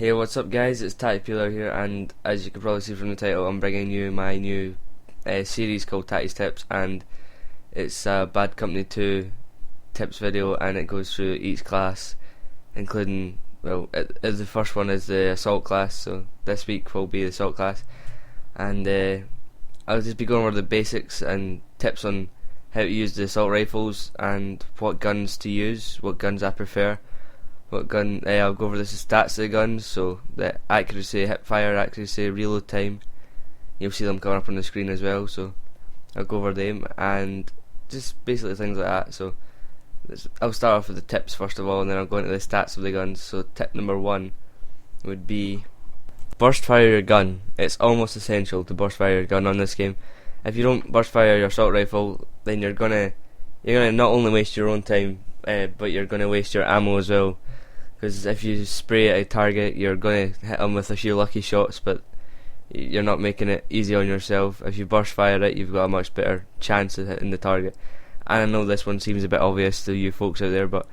Hey, what's up guys, it's Tattypeeler here, and as you can probably see from the title, I'm bringing you my new series called Tatty's Tips, and it's a Bad Company 2 tips video, and it goes through each class, including, well, the first one is the assault class, so this week will be the assault class, and I'll just be going over the basics and tips on how to use the assault rifles, and what guns to use, what guns I prefer. What gun? I'll go over the stats of the guns, so the accuracy, hip fire accuracy, reload time. You'll see them coming up on the screen as well. So I'll go over them and just basically things like that. So I'll start off with the tips first of all, and then I'll go into the stats of the guns. So tip number 1 would be burst fire your gun. It's almost essential to burst fire your gun on this game. If you don't burst fire your assault rifle, then you're gonna not only waste your own time, but you're gonna waste your ammo as well. Because if you spray at a target, you're going to hit them with a few lucky shots, but you're not making it easy on yourself. If you burst fire it, you've got a much better chance of hitting the target. And I know this one seems a bit obvious to you folks out there, but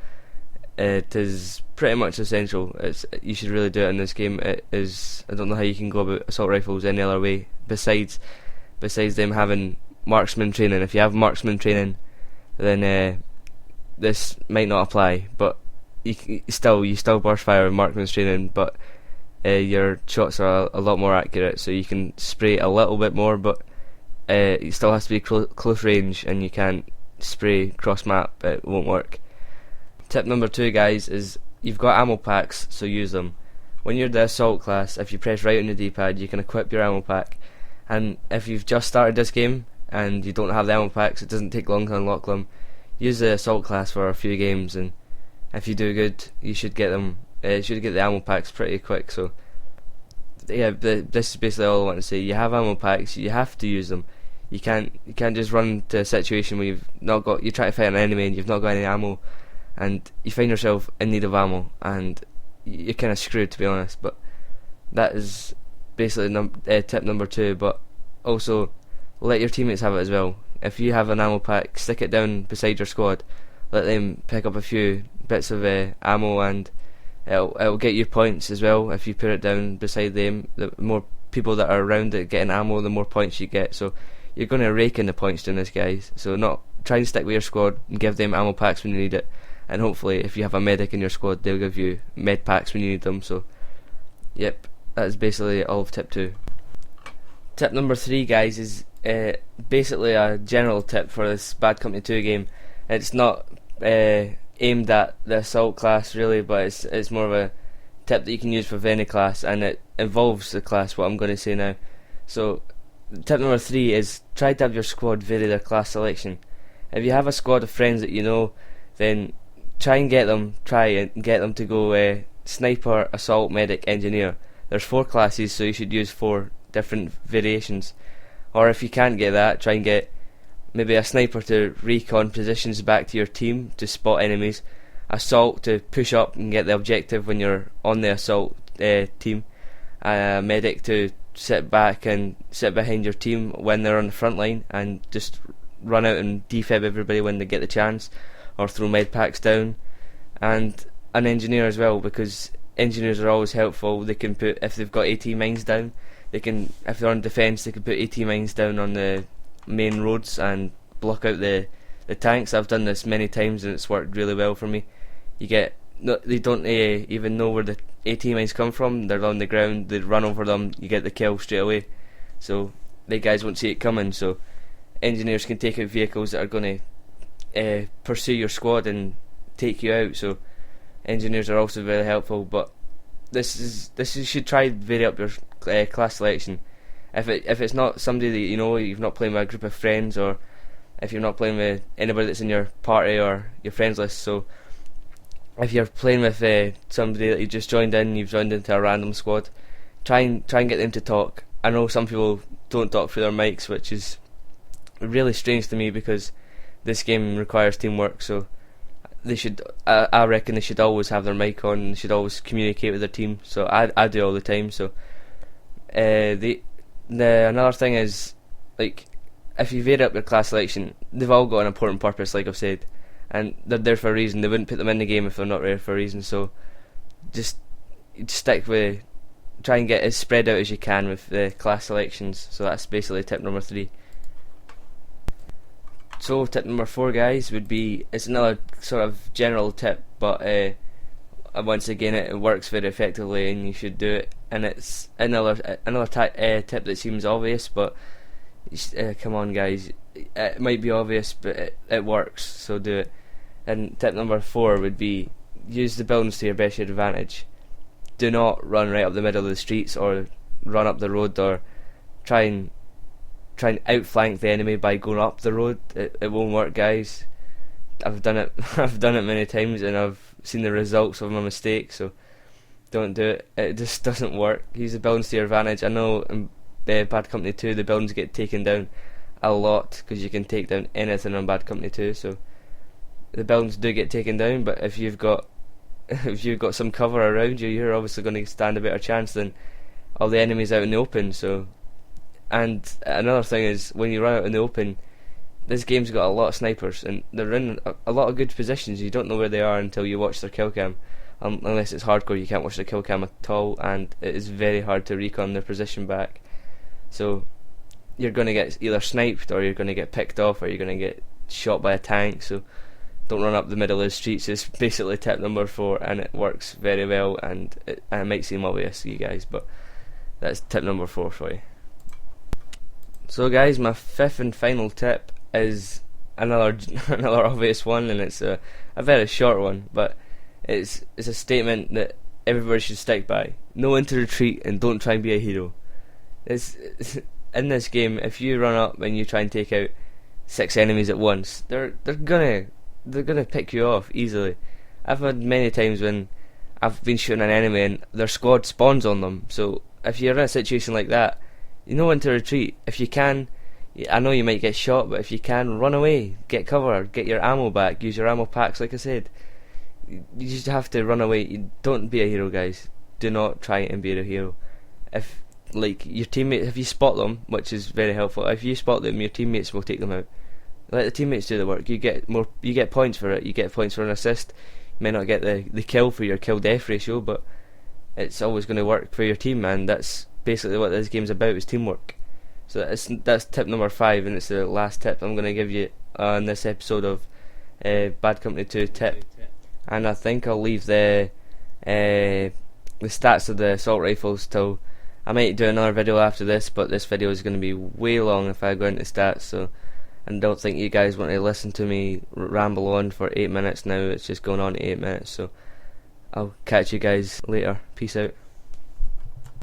it is pretty much essential. You should really do it in this game. It is. I don't know how you can go about assault rifles any other way besides them having marksman training. If you have marksman training, then this might not apply, but you still burst fire with marksman's training, but your shots are a lot more accurate, so you can spray a little bit more, but it still has to be close range, and you can't spray cross map. It won't work. Tip number 2, guys, is you've got ammo packs, so use them. When you're the assault class, if you press right on the D-pad, you can equip your ammo pack, and if you've just started this game and you don't have the ammo packs, it doesn't take long to unlock them. Use the assault class for a few games, and if you do good, you should get them. You should get the ammo packs pretty quick. So yeah, this is basically all I want to say. You have ammo packs, you have to use them. You can't just run to a situation where you're trying to fight an enemy and you've not got any ammo, and you find yourself in need of ammo, and you're kind of screwed, to be honest. But that is basically tip number 2. But also, let your teammates have it as well. If you have an ammo pack, stick it down beside your squad. Let them pick up a few bits of ammo, and it'll get you points as well. If you put it down beside them, the more people that are around it getting ammo, the more points you get. So you're going to rake in the points doing this, guys. So try and stick with your squad and give them ammo packs when you need it. And hopefully, if you have a medic in your squad, they'll give you med packs when you need them. So yep, that is basically all of tip 2. Tip number 3, guys, is basically a general tip for this Bad Company 2 game. It's not aimed at the assault class really, but it's more of a tip that you can use for any class, and it involves the class, what I'm going to say now. So tip number 3 is try to have your squad vary their class selection. If you have a squad of friends that you know, then try and get them to go sniper, assault, medic, engineer. There's 4 classes, so you should use 4 different variations. Or if you can't get that, try and get maybe a sniper to recon positions back to your team to spot enemies, assault to push up and get the objective when you're on the assault team, medic to sit back and sit behind your team when they're on the front line and just run out and defib everybody when they get the chance, or throw med packs down, and an engineer as well, because engineers are always helpful. They can put, if they've got AT mines down, if they're on defence, they can put AT mines down on the main roads and block out the tanks. I've done this many times and it's worked really well for me. They don't even know where the AT mines come from. They're on the ground, they run over them, you get the kill straight away, so the guys won't see it coming. So engineers can take out vehicles that are going to pursue your squad and take you out, so engineers are also very helpful. But you should try to vary up your class selection. If it's not somebody that you know, you've not playing with a group of friends, or if you're not playing with anybody that's in your party or your friends list. So if you're playing with somebody that you just joined in, you've joined into a random squad, try and get them to talk. I know some people don't talk through their mics, which is really strange to me, because this game requires teamwork. So they should, I reckon they should always have their mic on, and they should always communicate with their team. So I do all the time. So another thing is, like, if you vary up your class selection, they've all got an important purpose, like I've said, and they're there for a reason. They wouldn't put them in the game if they're not there for a reason. So just you'd stick with, try and get as spread out as you can with the class selections. So that's basically tip number 3. So tip number 4, guys, would be, it's another sort of general tip, but once again it works very effectively and you should do it. And it's another tip that seems obvious, but come on, guys, it might be obvious, but it works, so do it. And tip number 4 would be, use the buildings to your best advantage. Do not run right up the middle of the streets or run up the road, or try and outflank the enemy by going up the road. It won't work, guys. I've done it I've done it many times and I've seen the results of my mistakes, so don't do it. It just doesn't work. Use the buildings to your advantage. I know in Bad Company 2 the buildings get taken down a lot because you can take down anything on Bad Company 2, so the buildings do get taken down, but if you've got some cover around you, you're obviously going to stand a better chance than all the enemies out in the open. So, and another thing is, when you run out in the open, this game's got a lot of snipers and they're in a lot of good positions. You don't know where they are until you watch their kill cam, unless it's hardcore. You can't watch the kill cam at all, and it is very hard to recon their position back. So you're going to get either sniped, or you're going to get picked off, or you're going to get shot by a tank. So don't run up the middle of the streets is basically tip number 4, and it works very well, and it might seem obvious to you guys, but that's tip number 4 for you. So guys, my 5th and final tip is another obvious one, and it's a very short one, but it's a statement that everybody should stick by. Know when to retreat and don't try and be a hero. In this game, if you run up and you try and take out 6 enemies at once, they're gonna pick you off easily. I've had many times when I've been shooting an enemy and their squad spawns on them. So if you're in a situation like that, you know when to retreat. If you can, I know you might get shot, but if you can, run away, get cover, get your ammo back, use your ammo packs. Like I said, you just have to run away. Don't be a hero, guys. Do not try and be a hero. If your teammate, if you spot them, which is very helpful, if you spot them, your teammates will take them out. Let the teammates do the work. You get points for it. You get points for an assist. You may not get the kill for your kill death ratio, but it's always going to work for your team, and that's basically what this game's about, is teamwork. So that's tip number 5, and it's the last tip I'm going to give you on this episode of Bad Company 2 tip. And I think I'll leave the stats of the assault rifles till I might do another video after this, but this video is going to be way long if I go into stats, so I don't think you guys want to listen to me ramble on for 8 minutes now. It's just going on 8 minutes, so I'll catch you guys later. Peace out.